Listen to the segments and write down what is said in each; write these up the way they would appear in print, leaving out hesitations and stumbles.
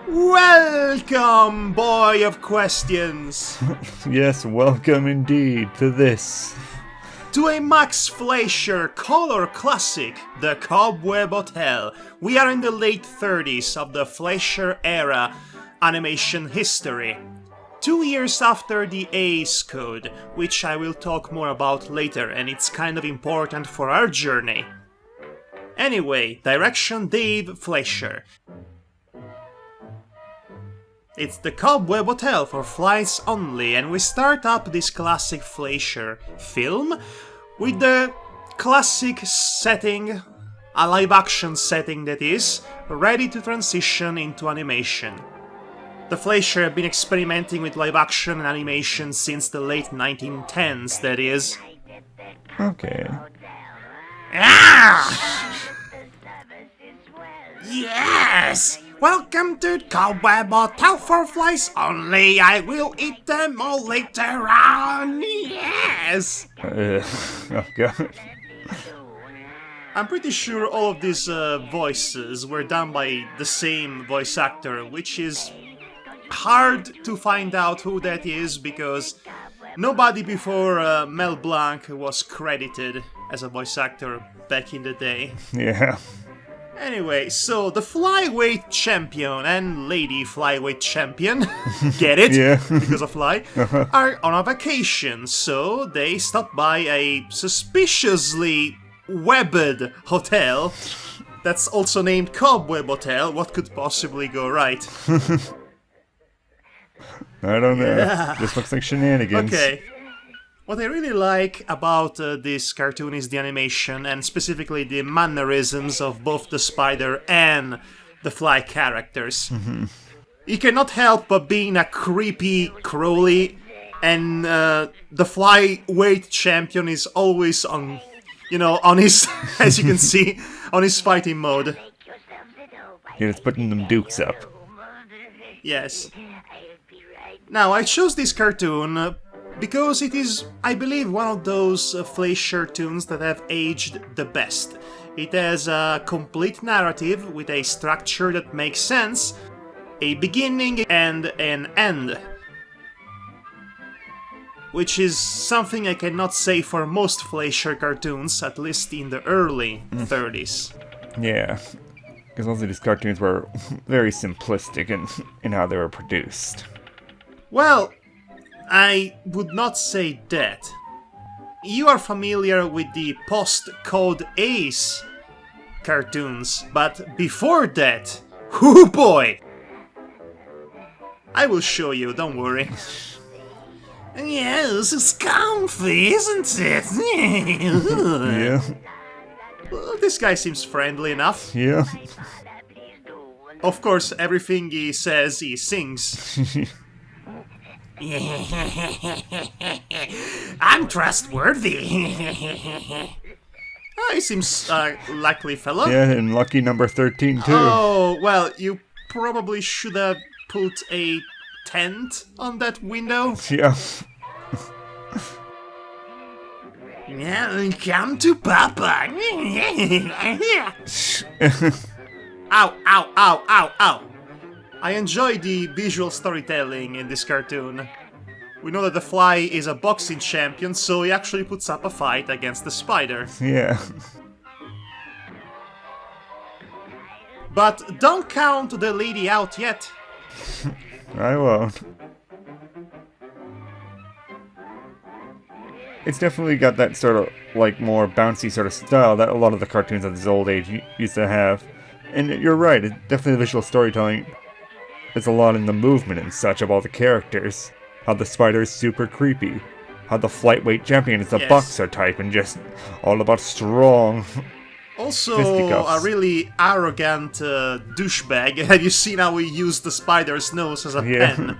Welcome, boy of questions! Yes, welcome indeed to this. To a Max Fleischer color classic, the Cobweb Hotel. We are in the late 30s of the Fleischer era animation history. 2 years after the Ace Code, which I will talk more about later, and it's kind of important for our journey. Anyway, direction Dave Fleischer. It's the Cobweb Hotel for flights only, and we start up this classic Fleischer film with the classic setting, a live-action setting that is, ready to transition into animation. The Fleischer have been experimenting with live-action and animation since the late 1910s, that is. Okay. Ah! Yes! Welcome to Cobweb Hotel for flies only. I will eat them all later on. Yes! Oh god. I'm pretty sure all of these voices were done by the same voice actor, which is hard to find out who that is because nobody before Mel Blanc was credited as a voice actor back in the day. Yeah. Anyway, so the Flyweight Champion and Lady Flyweight Champion, get it? Yeah. Because of fly, are on a vacation, so they stop by a suspiciously webbed hotel that's also named Cobweb Hotel. What could possibly go right? I don't know. Yeah. This looks like shenanigans. Okay. What I really like about this cartoon is the animation, and specifically the mannerisms of both the spider and the fly characters. Mm-hmm. You cannot help but being a creepy Crowley, and the Flyweight Champion is always on, on his, as you can see, on his fighting mode. Yeah, it's putting them dukes up. Yes. Now, I chose this cartoon because it is, I believe, one of those Fleischer tunes that have aged the best. It has a complete narrative with a structure that makes sense, a beginning and an end. Which is something I cannot say for most Fleischer cartoons, at least in the early 30s. Yeah. Because most of these cartoons were very simplistic in how they were produced. Well, I would not say that. You are familiar with the post-Code Ace cartoons, but before that, oh boy! I will show you, don't worry. Yes, it's comfy, isn't it? Yeah. Well, this guy seems friendly enough. Yeah. Of course, everything he says, he sings. I'm trustworthy. He seems likely fellow. Yeah, and lucky number 13 too. Oh, well, you probably should have put a tent on that window. Yeah. Come to Papa. Ow, ow, ow, ow, ow. I enjoy the visual storytelling in this cartoon. We know that the Fly is a boxing champion, so he actually puts up a fight against the spider. Yeah. But don't count the lady out yet. I won't. It's definitely got that sort of, more bouncy sort of style that a lot of the cartoons of this old age used to have. And you're right, it's definitely the visual storytelling. There's a lot in the movement and such of all the characters. How the spider is super creepy. How the Flyweight Champion is a boxer type and just all about strong. Also, a really arrogant douchebag. Have you seen how he used the spider's nose as a pen?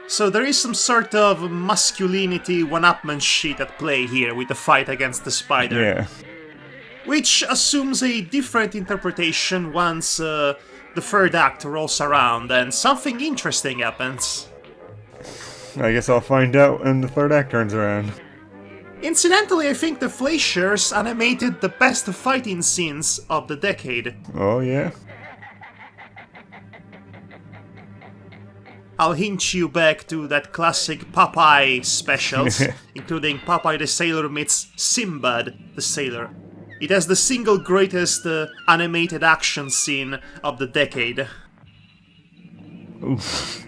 So there is some sort of masculinity one-upmanship at play here with the fight against the spider. Yeah. Which assumes a different interpretation once the third act rolls around and something interesting happens. I guess I'll find out when the third act turns around. Incidentally, I think the Fleischers animated the best fighting scenes of the decade. Oh, yeah? I'll hint you back to that classic Popeye specials, including Popeye the Sailor meets Sinbad the Sailor. It has the single greatest animated action scene of the decade. Oof.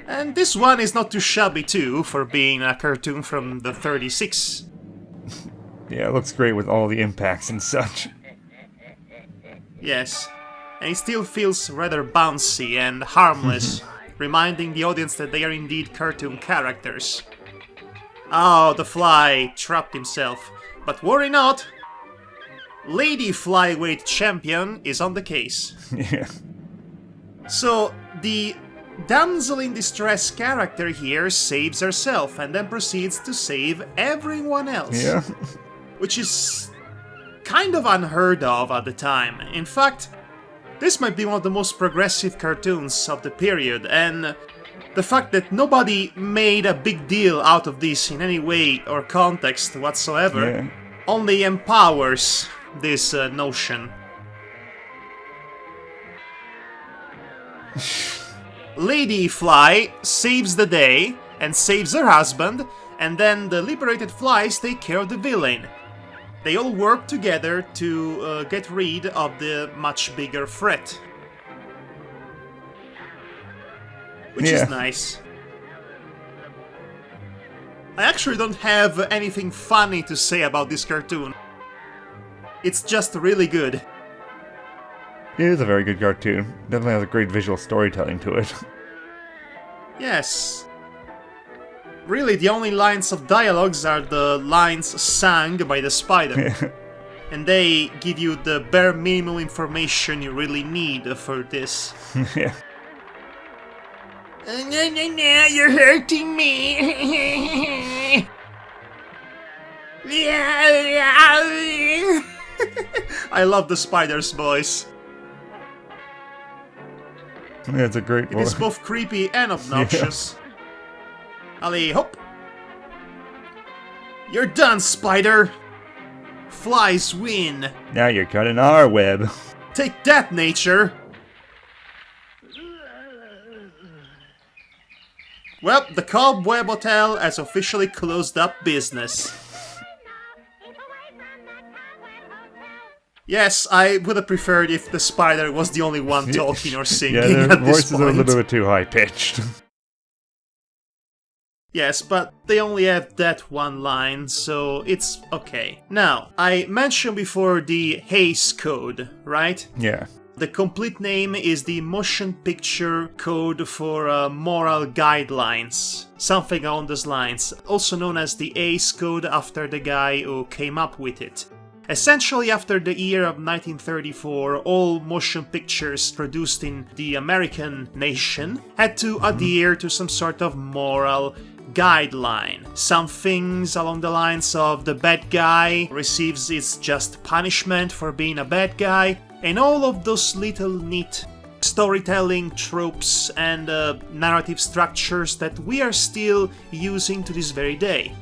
And this one is not too shabby too, for being a cartoon from the 36. Yeah, it looks great with all the impacts and such. Yes, and it still feels rather bouncy and harmless, reminding the audience that they are indeed cartoon characters. Oh, the fly trapped himself. But worry not! Lady Flyweight Champion is on the case. Yeah. So, the damsel in distress character here saves herself and then proceeds to save everyone else. Yeah. Which is kind of unheard of at the time. In fact, this might be one of the most progressive cartoons of the period, and the fact that nobody made a big deal out of this in any way or context whatsoever only empowers this notion. Lady Fly saves the day and saves her husband, and then the liberated flies take care of the villain. They all work together to get rid of the much bigger threat. Which is nice. I actually don't have anything funny to say about this cartoon. It's just really good. It is a very good cartoon. Definitely has a great visual storytelling to it. Yes. Really, the only lines of dialogues are the lines sung by the spider. And they give you the bare minimum information you really need for this. Yeah. No, you're hurting me. I love the spider's voice. Yeah, it's a great It voice. is both creepy and obnoxious. Alley, hop! You're done, spider! Flies win! Now you're cutting our web. Take that, nature! Well, the Cobweb Hotel has officially closed up business. Yes, I would have preferred if the spider was the only one talking or singing Yeah, their at this voices point. are a little bit too high-pitched. Yes, but they only have that one line, so it's okay. Now, I mentioned before the Hays Code, right? Yeah. The complete name is the Motion Picture Code for Moral Guidelines. Something along those lines. Also known as the Hays Code after the guy who came up with it. Essentially, after the year of 1934, all motion pictures produced in the American nation had to adhere to some sort of moral guideline. Some things along the lines of the bad guy receives its just punishment for being a bad guy, and all of those little neat storytelling tropes and narrative structures that we are still using to this very day.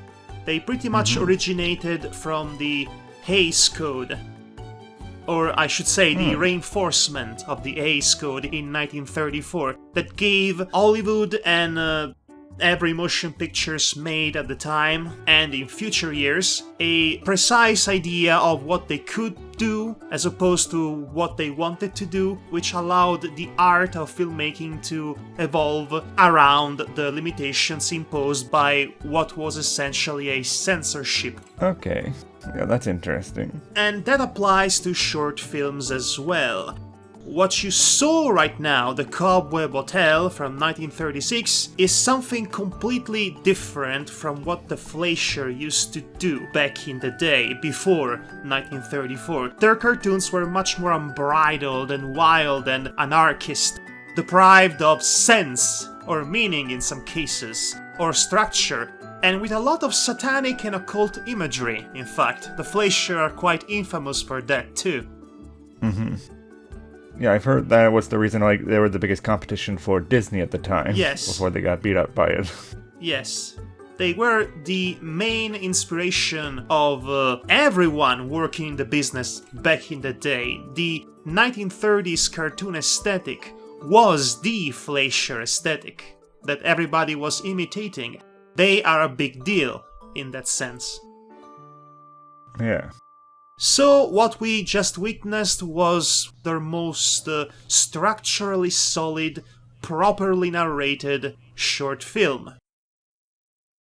They pretty much originated from the Hays Code, or I should say the reinforcement of the Hays Code in 1934 that gave Hollywood and every motion pictures made at the time and in future years a precise idea of what they could do as opposed to what they wanted to do, which allowed the art of filmmaking to evolve around the limitations imposed by what was essentially a censorship. Okay. Yeah, that's interesting. And that applies to short films as well. What you saw right now, the Cobweb Hotel from 1936, is something completely different from what the Fleischer used to do back in the day, before 1934. Their cartoons were much more unbridled and wild and anarchist, deprived of sense, or meaning in some cases, or structure, and with a lot of satanic and occult imagery, in fact. The Fleischer are quite infamous for that too. Yeah, I've heard that was the reason like they were the biggest competition for Disney at the time. Yes. Before they got beat up by it. Yes. They were the main inspiration of everyone working in the business back in the day. The 1930s cartoon aesthetic was the Fleischer aesthetic that everybody was imitating. They are a big deal in that sense. Yeah. So what we just witnessed was their most structurally solid, properly narrated short film.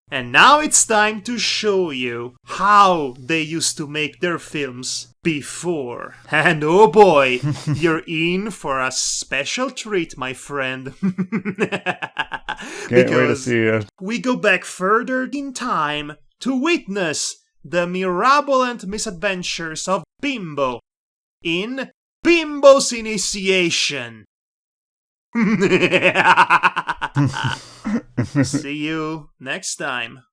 And now it's time to show you how they used to make their films before. And oh boy, you're in for a special treat, my friend. Can't wait to see it. We go back further in time to witness the mirabolant misadventures of Bimbo in Bimbo's Initiation. See you next time.